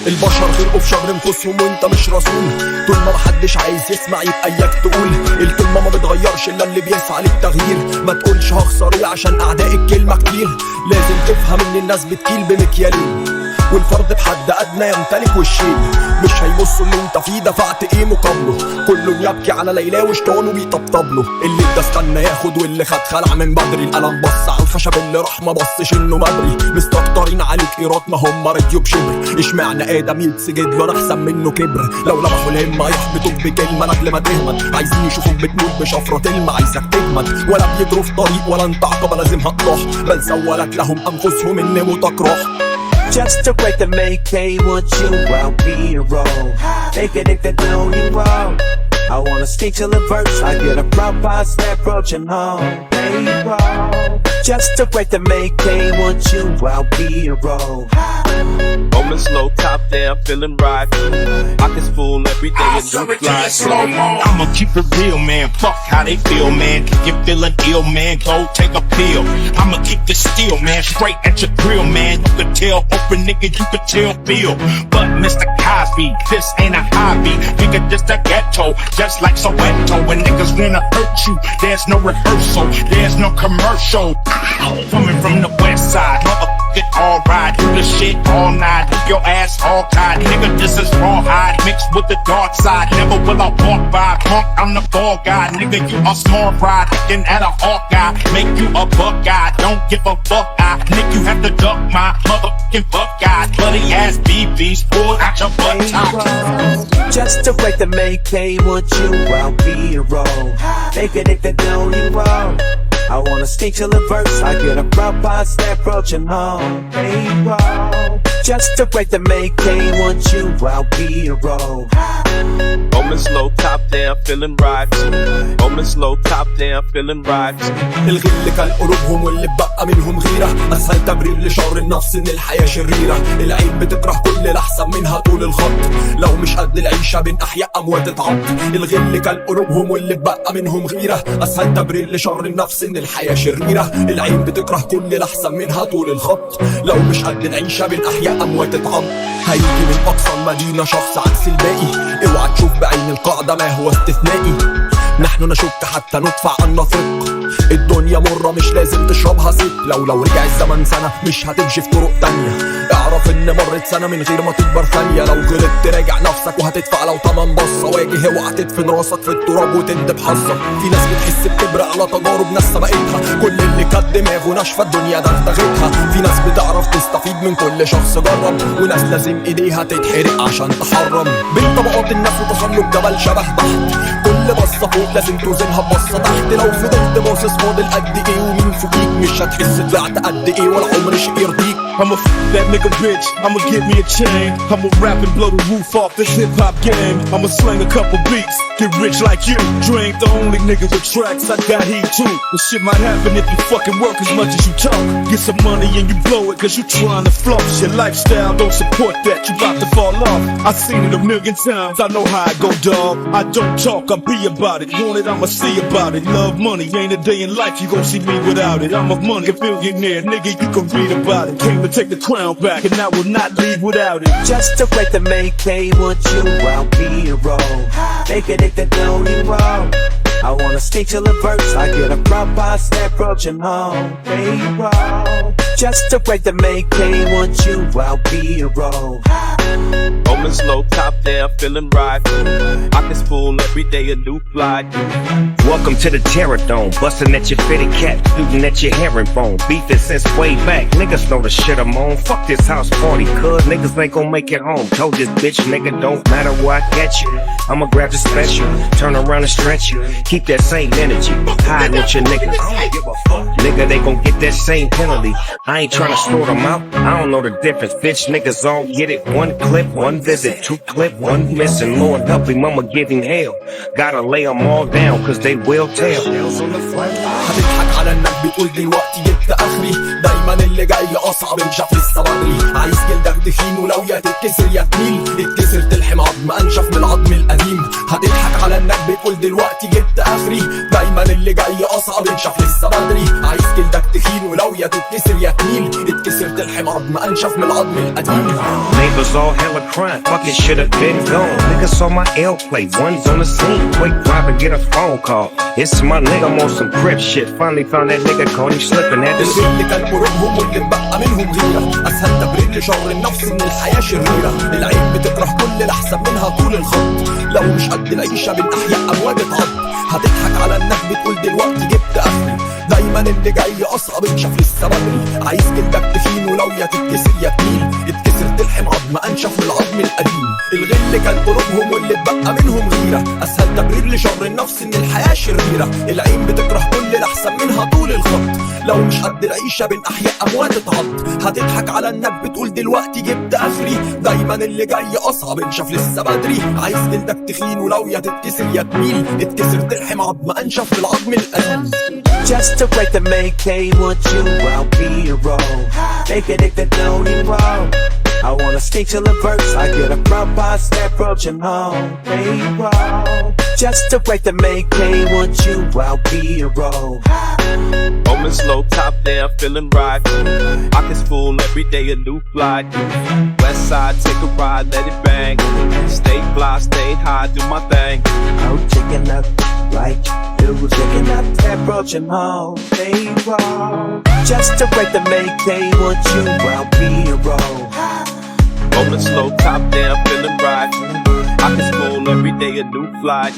البشر غرقوا في شر نفوسهم وانت مش رسول. طول ما محدش عايز يسمع يبقى اياك تقول الكلمة ما بتغيرش الا اللي بيسعى للتغيير. ما تقولش هخسر ايه عشان اعداء الكلمة كتير. لازم تفهم ان الناس بتكيل بمكيالين، والفرد بحد ادنى يمتلك وشين. مش هيبصوا اللي انت فيه دفعت ايه مقابله. كله يبكي على ليلى وشطانه بيطبطب له. اللي ادى استنى ياخد واللي خد خلع من بدري. القلم بص على الخشب اللي راح ما بصش انه بدري. مستكترين عليك ايراد ما هم راديو بشبر. اشمعنى ادم يتسجد له انا احسن منه كبر. لو لمحوا الهمه يحبطوك بكلمه لاجل ما تهمد. عايزين يشوفوك بتموت بشفره تلمع عايزك تجمد. ولا بيجروا في طريق ولا انت عقبه لازمها تروح. بل سولت لهم انفسهم ان موتك راح. Just to break the make want you, I'll be a role. Make it if they don't you wrong. I wanna speak till the verse. I get a proper step approaching home. Payroll. Just to break the make want you, I'll be a role. Moment slow, top down, feeling right. Pockets full every day and new fly. I'ma keep it real, man. Fuck how they feel, man. If you're feeling ill, man, go take a pill. I'ma keep this steel, man, straight at your grill, man. You could tell open nigga, you could tell Bill. But Mr. Cosby, this ain't a hobby. Nigga, just a ghetto, just like Soweto. When niggas wanna hurt you, there's no rehearsal, there's no commercial. Coming from the west side, motherfucking all ride, do the shit all night, leave your ass all tied. Nigga, this is rawhide, mixed with the dark side. Never will I walk by, punk, I'm the ball guy. Nigga, you a small ride, looking at a hawk guy. Make you a buck guy, don't give a fuck eye. Nigga, you have to duck my motherfucking buck guy. Bloody ass BBs, pull out your butt top. Just to break the make want you, I'll be a role. Make it if they don't you wrong. I wanna speak till the verse. I get a proper step approaching home. Payroll. Just to break the make want you, I'll be a role. Moment slow, top down, feeling right. Moment slow, top down, feeling right. الغل كان قلوبهم واللي بقى منهم غيرة. اسهل تبرير لشر النفس ان الحياة شريرة. العين بتكره كل الاحسن منها طول الخط. لو مش قد العيشة بين احياء اموات اتعط. الغل كان قلوبهم واللي بقى منهم غيرة. اسهل تبرير لشر النفس ان الحياة شريرة. العين بتكره كل الاحسن منها طول الخط. لو مش قد العيشة بين احياء اموات اتعط. هيجي من اقصى المدينة شخص عكس الباقي. اوعى تشوف بعين القاعدة ما هو استثنائي. نحن نشك حتى ندفع أن نثق. الدنيا مرة مش لازم تشربها ست. لو رجع الزمن سنة مش هتمشي في طرق تانية. اعرف ان مرت سنة من غير ما تكبر ثانية. لو غلطت راجع نفسك وهتدفع لو تمن بصة. واجه اوعى تدفن راسك في التراب وتندب حظك. في ناس بتحس بكبر على تجارب ناس سبقتها. كل اللي كان دماغه ناشفة الدنيا دغدغتها. في ناس بتعرف تستفيد من كل شخص جرب. وناس لازم ايديها تتحرق عشان تحرم. بين طبقات الناس وتسلق جبل شبه بحت. كل بصة فوق لازم توزنها ببصة تحت. لو فضلت باصص فاضل قد ايه ومين فوقيك مش هتحس طلعت قد ايه ولا عمر شيء يرضيك. I'ma f that nigga bitch, I'ma get me a chain. I'ma rap and blow the roof off this hip-hop game. I'ma sling a couple beats, get rich like you. You ain't the only nigga with tracks, I got heat too. This shit might happen if you fucking work as much as you talk. Get some money and you blow it cause you trying to floss. Your lifestyle don't support that, you about to fall off. I seen it a million times, I know how I go dog. I don't talk, I be about it. Want it, I'ma see about it. Love money, ain't a day in life you gon' see me without it. I'm a money billionaire, nigga, you can read about it. Came to take the crown back and I will not leave without it. Just to break the make want you, I'll be a role. Make it if they don't you wrong. I wanna speak till the verse. I get a proper step approaching home. Payroll. Just to break the make want you, I'll be a role. Moment slow, top down, feeling right. Pockets full every day a new fly. Welcome to the Terror Dome, busting at your fitted cap, shooting at your herringbone. Beefing since way back, niggas know the shit I'm on. Fuck this house party, cuz niggas ain't gon' make it home. Told this bitch, nigga, don't matter where I catch you. I'ma grab the special, turn around and stretch you. Keep that same energy, hide with your niggas. Nigga, they gon' get that same penalty. I ain't tryna store them out, I don't know the difference. Bitch, niggas all get it. One clip, one visit, two clip, one missing. Lord help him, I'ma give him hell. Gotta lay them all down, cause they will tell. هتضحك على انك بتقول دلوقتي جبت اخري. دايما اللي جاي اصعب انشف لسه بدري. عايز جلدك تخين ولو يا تتكسر يا تميل. اتكسر تلحم عظم انشف من العظم القديم. هتضحك على انك بتقول دلوقتي جبت اخري. دايما دايما اللي جاي اصعب انشف لسه بدري. عايز جلدك تخين ولو يا تتكسر يا تميل، اتكسر تلحم عظم انشف من العظم القديم. Neighbors all hella crying, fucking should've been gone. Niggas saw my L plate, one's on the scene. Quick drive and get a phone call. It's my nigga, I'm on some crib shit. Finally found that nigga, caught him slipping at the اللي كان قربهم واللي اتبقى منهم غيرة، اسهل تبرير لشر النفس ان الحياة شريرة. العين بتكره كل الاحسن منها طول الخط، لو مش قد العيشة بين احياء اموات اتعض. هتضحك على انك بتقول دلوقتي جبت اخري، دايما اللي جاي اصعب انشف لسه بدري. عايز جلدك تخين ولو يا تتكسر يا تميل، اتكسر تلحم عظم انشف من العظم القديم. الغل كان قلوبهم واللي اتبقى منهم غيرة، اسهل تبرير لشر النفس ان الحياة شريرة. العين بتكره كل الاحسن منها طول الخط، لو مش قد العيشة بين احياء اموات اتعض. هتضحك على انك بتقول دلوقتي جبت اخري، دايما اللي جاي اصعب انشف لسه بدري. عايز جلدك تخين ولو يا تتكسر يا تميل، اتكسر تلحم عظم انشف من العظم القديم. Just to break the main K with you, I'll be your role. Making it the lonely road. I wanna stay till the verse, I get a front pass, step approaching home. Hey, roll. Just to break the main K with you, I'll be your role. Moment slow, top down, feeling right. Pockets full, every day a new fly. West side, take a ride, let it bang. Stay fly, stay high, do my thing. I'm taking up like you, taking up, approaching home. Hey, roll. Just to break the main K with you, I'll be your role. Moment slow, top down, feeling right. Pockets full, every day a new flight.